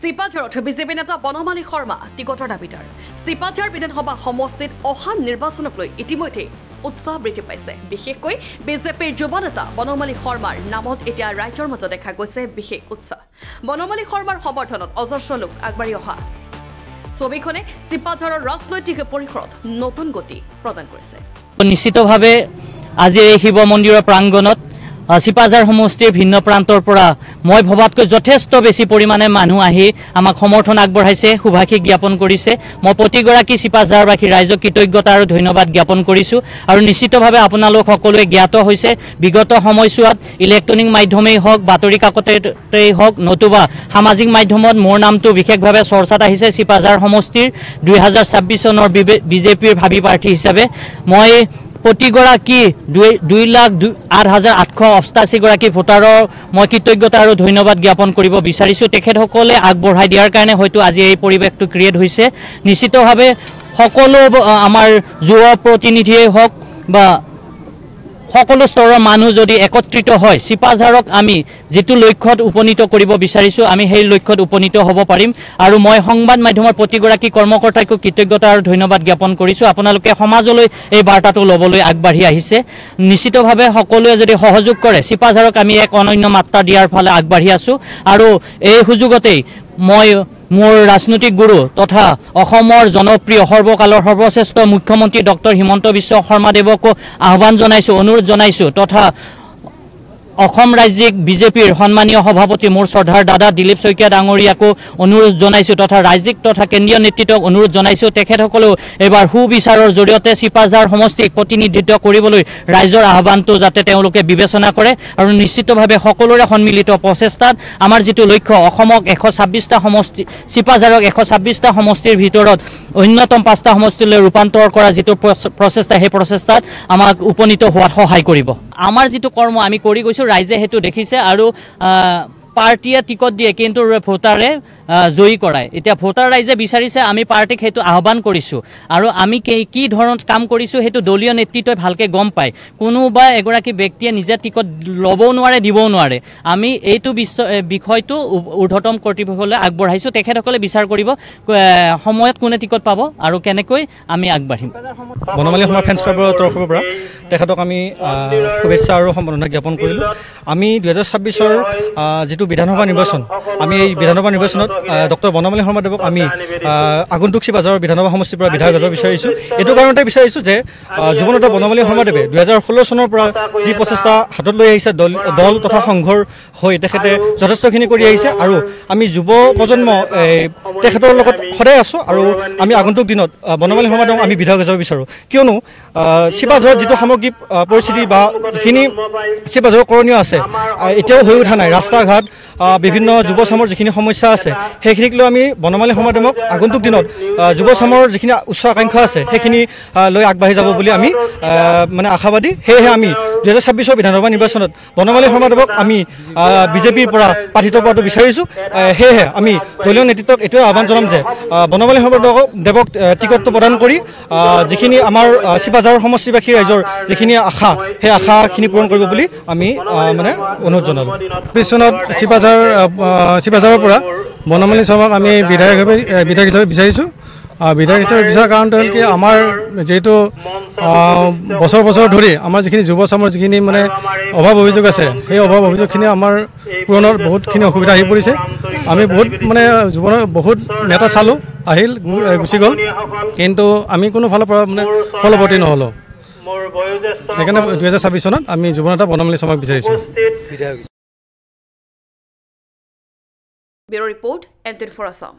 চিপাঝাৰত BJP নেতা বনমালী শৰ্মা টিকটৰ দাবীদাৰ চিপাঝাৰ বিধানসভা সমষ্টিত অহা নিৰ্বাচনক লৈ ইতিমধ্যে উৎসাহ বৃদ্ধি পাইছে বিশেষকৈ বিজেপিৰ যুৱ নেতা বনমালী শৰ্মাৰ নামত এতিয়া ৰাজ্যৰ মাজত দেখা গৈছে বিশেষ উৎসাহ বনমালী শৰ্মাৰ সমৰ্থনত অজস্ৰ লোক আগবাঢ়ি অহা ছবিখনে চিপাঝাৰৰ ৰাজনৈতিক পৰিসৰত নতুন গতি প্ৰদান কৰিছে নিশ্চিতভাৱে আজি এই শিৱ মন্দিৰৰ প্ৰাংগণত চিপাঝাৰ সমষ্টিৰ ভিন্ন প্ৰান্তৰ পৰা মই ভবাতকৈ যথেষ্ট বেছি পৰিমাণে মানুহ আহি আমাক সমৰ্থন আগবঢ়াইছে শুভাশীষ জ্ঞাপন কৰিছে মই প্ৰতিগৰাকী চিপাঝাৰবাসী ৰাইজক কৃতজ্ঞতা আৰু ধন্যবাদ জ্ঞাপন কৰিছোঁ আৰু নিশ্চিতভাৱে আপোনালোক সকলোৱে জ্ঞাত হৈছে বিগত সময়ছোৱাত ইলেক্ট্ৰনিক মাধ্যমেই হওক বাতৰি কাকতেই হওক নতুবা সামাজিক মাধ্যমত মোৰ নামটো বিশেষভাৱে চৰ্চাত আহিছে চিপাঝাৰ সমষ্টিৰ 2026 চনৰ বিজেপিৰ ভাবি প্ৰাৰ্থী হিচাপে মই প্ৰতিগৰাকী 2,08,888 গৰাকী ভোটাৰৰ মই কৃতজ্ঞতা আৰু ধন্যবাদ জ্ঞাপন কৰিব বিচাৰিছোঁ তেখেতসকলে আগবঢ়াই দিয়াৰ কাৰণে হয়তো আজি এই পৰিৱেশটো ক্ৰিয়েট হৈছে নিশ্চিতভাৱে সকলো আমাৰ যুৱ প্ৰতিনিধিয়েই হওক বা সকলো স্তৰৰ মানুহ যদি একত্ৰিত হয় চিপাঝাৰক আমি যেটো লক্ষ্যত উপনীত কৰিব বিচাৰিছোঁ আমি সেই লক্ষ্যত উপনীত হ'ব পাৰিম আৰু মই সংবাদ মাধ্যমৰ প্ৰতিগৰাকী কৰ্মকৰ্তাকো কৃতজ্ঞতা আৰু ধন্যবাদ জ্ঞাপন কৰিছোঁ আপোনালোকে সমাজলৈ এই বাৰ্তাটো ল'বলৈ আগবাঢ়ি আহিছে নিশ্চিতভাৱে সকলোৱে যদি সহযোগ কৰে চিপাঝাৰক আমি এক অনন্য মাত্ৰা দিয়াৰ ফালে আগবাঢ়ি আছোঁ আৰু এই সুযোগতেই মই মোৰ ৰাজনৈতিক গুৰু তথা অসমৰ জনপ্ৰিয় সৰ্বকালৰ সৰ্বশ্ৰেষ্ঠ মুখ্যমন্ত্ৰী ডক্টৰ হিমন্ত বিশ্ব শৰ্মাদেৱকো আহ্বান জনাইছোঁ অনুৰোধ জনাইছোঁ তথা অসম ৰাজ্যিক বিজেপিৰ সন্মানীয় সভাপতি মোৰ শ্ৰদ্ধাৰ দাদা দিলীপ শইকীয়া ডাঙৰীয়াকো অনুৰোধ জনাইছোঁ তথা ৰাজ্যিক তথা কেন্দ্ৰীয় নেতৃত্বক অনুৰোধ জনাইছোঁ তেখেতসকলেও এবাৰ সুবিচাৰৰ জৰিয়তে চিপাঝাৰ সমষ্টিক প্ৰতিনিধিত্ব কৰিবলৈ ৰাইজৰ আহ্বানটো যাতে তেওঁলোকে বিবেচনা কৰে আৰু নিশ্চিতভাৱে সকলোৰে সন্মিলিত প্ৰচেষ্টাত আমাৰ যিটো লক্ষ্য অসমক 126টা সমষ্টি চিপাঝাৰক 126টা সমষ্টিৰ ভিতৰত অন্যতম 5টা সমষ্টিলৈ ৰূপান্তৰ কৰা যিটো প্ৰচেষ্টা সেই প্ৰচেষ্টাত আমাক উপনীত হোৱাত সহায় কৰিব আমাৰ যিটো কৰ্ম আমি কৰি গৈছোঁ ৰাইজে হেতু দেখিছে আৰু পাৰ্টিয়ে টিকট দিয়ে কিন্তু ভোটাৰে জয়ী কৰায় এতিয়া ভোটাৰ ৰাইজে বিচাৰিছে আমি পাৰ্টিক হেতু আহ্বান কৰিছোঁ আৰু আমি কি ধৰণত কাম কৰিছোঁ হেতু দলীয় নেতৃত্বই ভালকে গম পায় কোনোবা এগৰাকী ব্যক্তিয়ে নিজে টিকট ল'বও নোৱাৰে দিবও নোৱাৰে আমি এইটো বিষয়টো ঊৰ্ধ্বতম কৰ্তৃপক্ষলৈ আগবঢ়াইছোঁ তেখেতসকলে বিচাৰ কৰিব সময়ত কোনে টিকট পাব আৰু কেনেকৈ আমি আগবাঢ়িম বনমালী শৰ্মা ফেন্স ক্লাবৰ তৰফৰ পৰা তেখেতক আমি শুভেচ্ছা আৰু সম্বৰ্ধনা জ্ঞাপন কৰিলোঁ আমি 2026ৰ যিটো বিধানসভা নিৰ্বাচন আমি এই বিধানসভা নিৰ্বাচনত ডক্টৰ বনমালী শৰ্মাদেৱক আমি আগন্তুক চিপাঝাৰৰ বিধানসভা সমষ্টিৰ পৰা বিধায়ক হ'ব বিচাৰিছোঁ এইটো কাৰণতে বিচাৰিছোঁ যে যুৱনেতা বনমালী শৰ্মাদেৱে 2016 চনৰ পৰা যি প্ৰচেষ্টা হাতত লৈ আহিছে দল তথা সংঘৰ হৈ তেখেতে যথেষ্টখিনি কৰি আহিছে আৰু আমি যুৱ প্ৰজন্ম তেখেতৰ লগত সদায় আছোঁ আৰু আমি আগন্তুক দিনত বনমালী শৰ্মাদেৱক আমি বিধায়ক হ'ব বিচাৰোঁ কিয়নো চিপাঝাৰৰ যিটো সামগ্ৰিক পৰিস্থিতি বা যিখিনি চিপাঝাৰৰ কৰণীয় আছে এতিয়াও হৈ উঠা নাই ৰাস্তা ঘাট বিভিন্ন যুৱ চামৰ যিখিনি সমস্যা আছে সেইখিনিক লৈ আমি বনমালী শৰ্মাদেৱক আগন্তুক দিনত যুৱ চামৰ যিখিনি উচ্চ আকাংক্ষা আছে সেইখিনি লৈ আগবাঢ়ি যাব বুলি আমি মানে আশাবাদী সেয়েহে আমি 2026ৰ বিধানসভা নিৰ্বাচনত বনমালী শৰ্মাদেৱক আমি বিজেপিৰ পৰা প্ৰাৰ্থিত্ব পোৱাটো বিচাৰিছোঁ সেয়েহে আমি দলীয় নেতৃত্বক এইটোৱে আহ্বান জনাম যে বনমালী শৰ্মাদেৱক টিকটটো প্ৰদান কৰি যিখিনি আমাৰ চিপাঝাৰৰ সমষ্টিবাসী ৰাইজৰ যিখিনি আশা সেই আশাখিনি পূৰণ কৰিব বুলি আমি মানে অনুৰোধ জনালোঁ চনত চিপাঝাৰৰ পৰা বনমালী শৰ্মাক আমি বিধায়ক হিচাপে বিচাৰিছোঁ বিধায়ক হিচাপে বিচৰাৰ কাৰণটো হ'ল কি আমাৰ যিহেতু বছৰ ধৰি আমাৰ যিখিনি যুৱ চামৰ যিখিনি মানে অভাৱ অভিযোগ আছে সেই অভাৱ অভিযোগখিনি আমাৰ পূৰণৰ বহুতখিনি অসুবিধা আহি পৰিছে আমি বহুত মানে জীৱনৰ বহুত নেতা চালোঁ আহিল গুচি গ'ল কিন্তু আমি কোনো ফালৰ পৰা মানে ফলৱৰ্তী নহ'লোঁ সেইকাৰণে 2026 চনত আমি যুৱ নেতা বনমালী শৰ্মাক বিচাৰিছোঁ bureau report ended for Assam